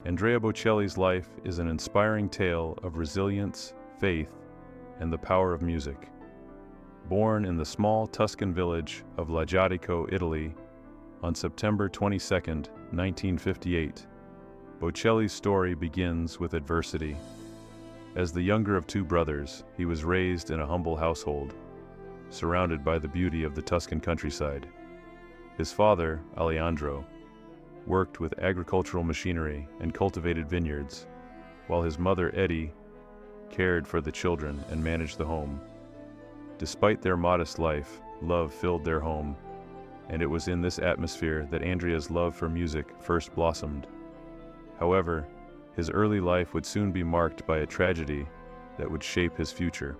Andrea Bocelli's life is an inspiring tale of resilience, faith, and the power of music. Born in the small Tuscan village of Lajadico, Italy, on September 22, 1958, Bocelli's story begins with adversity. As the younger of two brothers, he was raised in a humble household, surrounded by the beauty of the Tuscan countryside. His father, Alejandro, worked with agricultural machinery and cultivated vineyards, while his mother, Eddie, cared for the children and managed the home. Despite their modest life, love filled their home, and it was in this atmosphere that Andrea's love for music first blossomed. However, his early life would soon be marked by a tragedy that would shape his future.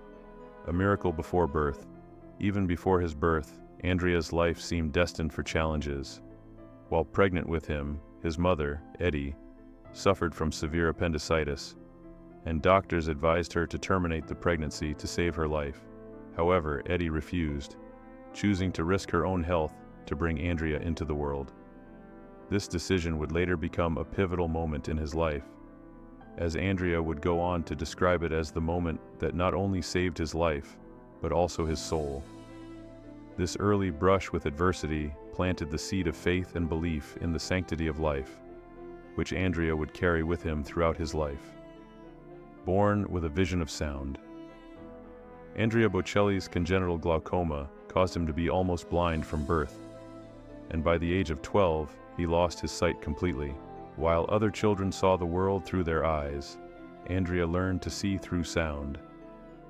A miracle before birth. Even before his birth, Andrea's life seemed destined for challenges. While pregnant with him, his mother, Eddie, suffered from severe appendicitis, and doctors advised her to terminate the pregnancy to save her life. However, Eddie refused, choosing to risk her own health to bring Andrea into the world. This decision would later become a pivotal moment in his life, as Andrea would go on to describe it as the moment that not only saved his life, but also his soul. This early brush with adversity planted the seed of faith and belief in the sanctity of life, which Andrea would carry with him throughout his life. Born with a vision of sound. Andrea Bocelli's congenital glaucoma caused him to be almost blind from birth, and by the age of 12, he lost his sight completely. While other children saw the world through their eyes, Andrea learned to see through sound.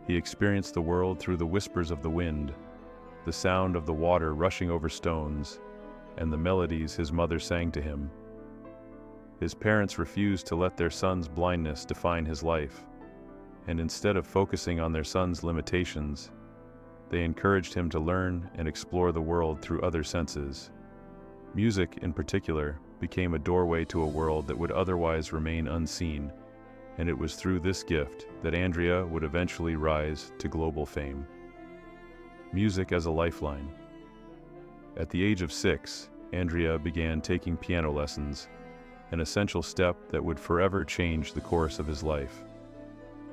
He experienced the world through the whispers of the wind, the sound of the water rushing over stones, and the melodies his mother sang to him. His parents refused to let their son's blindness define his life, and instead of focusing on their son's limitations, they encouraged him to learn and explore the world through other senses. Music, in particular, became a doorway to a world that would otherwise remain unseen, and it was through this gift that Andrea would eventually rise to global fame. Music as a lifeline. At the age of 6, Andrea began taking piano lessons, an essential step that would forever change the course of his life.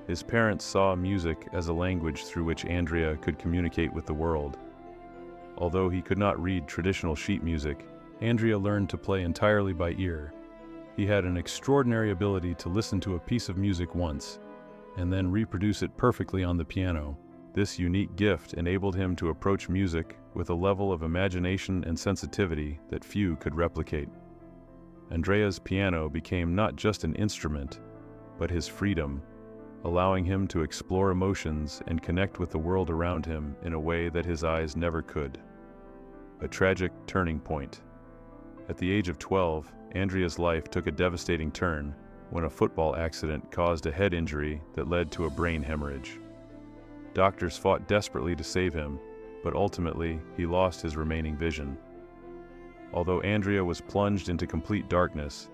His parents saw music as a language through which Andrea could communicate with the world. Although he could not read traditional sheet music, Andrea learned to play entirely by ear. He had an extraordinary ability to listen to a piece of music once, and then reproduce it perfectly on the piano. This unique gift enabled him to approach music with a level of imagination and sensitivity that few could replicate. Andrea's piano became not just an instrument, but his freedom, allowing him to explore emotions and connect with the world around him in a way that his eyes never could. A tragic turning point. At the age of 12, Andrea's life took a devastating turn when a football accident caused a head injury that led to a brain hemorrhage. Doctors fought desperately to save him, but ultimately he lost his remaining vision. Although Andrea was plunged into complete darkness,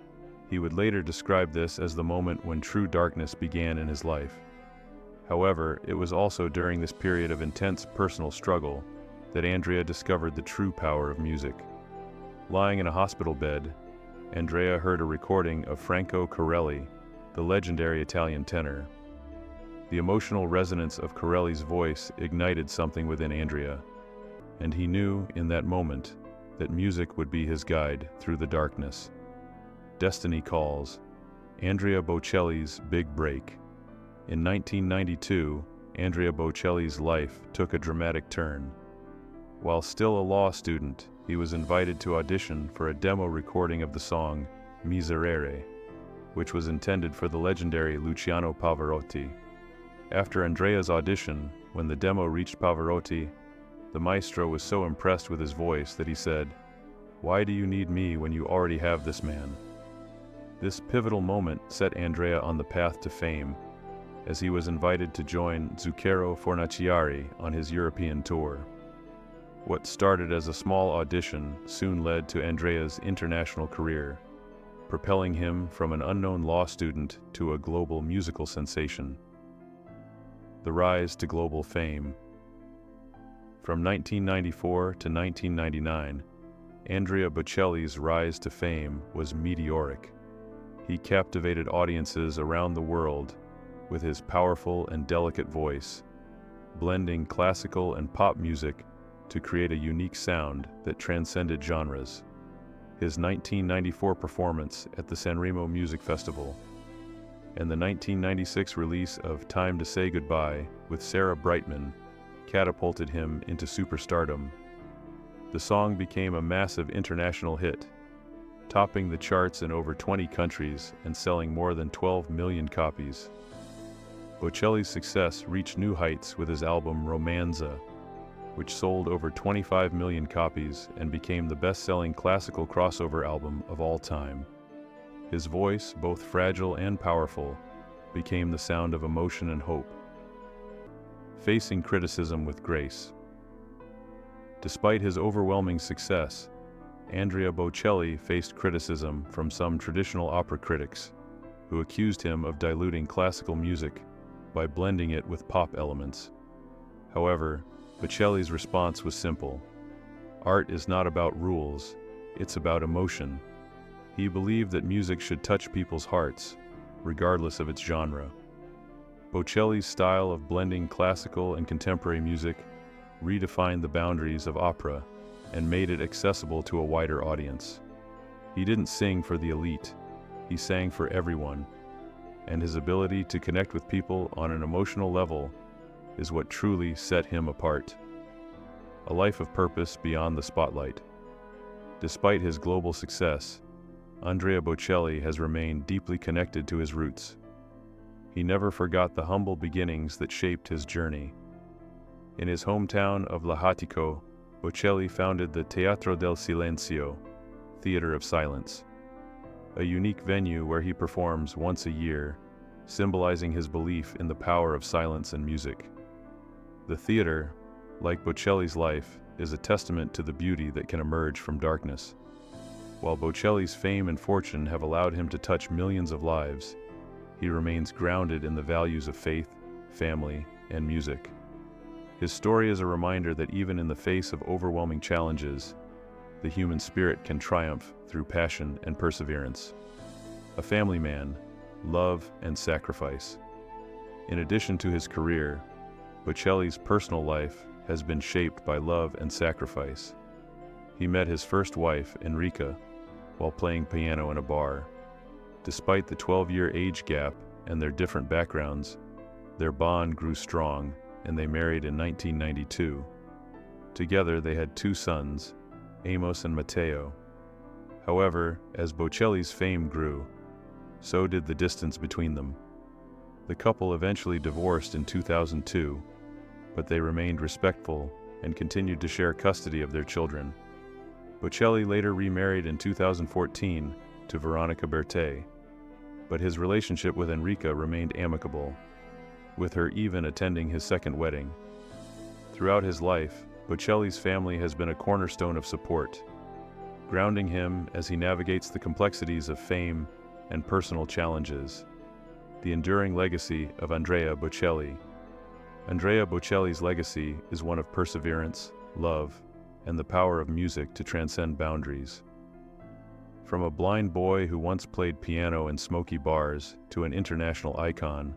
he would later describe this as the moment when true darkness began in his life. However, it was also during this period of intense personal struggle that Andrea discovered the true power of music. Lying in a hospital bed, Andrea heard a recording of Franco Corelli, the legendary Italian tenor. The emotional resonance of Corelli's voice ignited something within Andrea, and he knew in that moment that music would be his guide through the darkness. Destiny calls. Andrea Bocelli's big break. In 1992, Andrea Bocelli's life took a dramatic turn. While still a law student, he was invited to audition for a demo recording of the song Miserere, which was intended for the legendary Luciano Pavarotti. After Andrea's audition, when the demo reached Pavarotti, the maestro was so impressed with his voice that he said, "Why do you need me when you already have this man?" This pivotal moment set Andrea on the path to fame, as he was invited to join Zucchero Fornaciari on his European tour. What started as a small audition soon led to Andrea's international career, propelling him from an unknown law student to a global musical sensation. The rise to global fame. From 1994 to 1999, Andrea Bocelli's rise to fame was meteoric. He captivated audiences around the world with his powerful and delicate voice, blending classical and pop music to create a unique sound that transcended genres. His 1994 performance at the Sanremo Music Festival and the 1996 release of Time to Say Goodbye with Sarah Brightman catapulted him into superstardom. The song became a massive international hit, topping the charts in over 20 countries and selling more than 12 million copies. Bocelli's success reached new heights with his album Romanza, which sold over 25 million copies and became the best-selling classical crossover album of all time. His voice, both fragile and powerful, became the sound of emotion and hope. Facing criticism with grace. Despite his overwhelming success, Andrea Bocelli faced criticism from some traditional opera critics, who accused him of diluting classical music by blending it with pop elements. However, Bocelli's response was simple. Art is not about rules, it's about emotion. He believed that music should touch people's hearts, regardless of its genre. Bocelli's style of blending classical and contemporary music redefined the boundaries of opera and made it accessible to a wider audience. He didn't sing for the elite, he sang for everyone, and his ability to connect with people on an emotional level is what truly set him apart. A life of purpose beyond the spotlight. Despite his global success, Andrea Bocelli has remained deeply connected to his roots. He never forgot the humble beginnings that shaped his journey. In his hometown of Lajatico, Bocelli founded the Teatro del Silencio, Theater of Silence, a unique venue where he performs once a year, symbolizing his belief in the power of silence and music. The theater, like Bocelli's life, is a testament to the beauty that can emerge from darkness. While Bocelli's fame and fortune have allowed him to touch millions of lives, he remains grounded in the values of faith, family, and music. His story is a reminder that even in the face of overwhelming challenges, the human spirit can triumph through passion and perseverance. A family man, love and sacrifice. In addition to his career, Bocelli's personal life has been shaped by love and sacrifice. He met his first wife, Enrica, while playing piano in a bar. Despite the 12-year age gap and their different backgrounds, their bond grew strong and they married in 1992. Together they had 2 sons, Amos and Matteo. However, as Bocelli's fame grew, so did the distance between them. The couple eventually divorced in 2002, but they remained respectful and continued to share custody of their children. Bocelli later remarried in 2014 to Veronica Bertè, but his relationship with Enrica remained amicable, with her even attending his second wedding. Throughout his life, Bocelli's family has been a cornerstone of support, grounding him as he navigates the complexities of fame and personal challenges. The enduring legacy of Andrea Bocelli. Andrea Bocelli's legacy is one of perseverance, love, and the power of music to transcend boundaries. From a blind boy who once played piano in smoky bars to an international icon,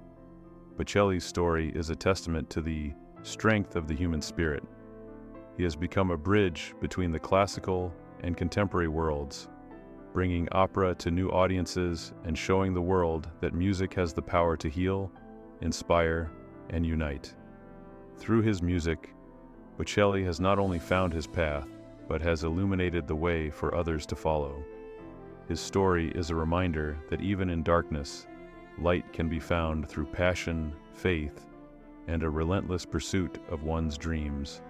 Bocelli's story is a testament to the strength of the human spirit. He has become a bridge between the classical and contemporary worlds, bringing opera to new audiences and showing the world that music has the power to heal, inspire, and unite. Through his music, Bocelli has not only found his path, but has illuminated the way for others to follow. His story is a reminder that even in darkness, light can be found through passion, faith, and a relentless pursuit of one's dreams.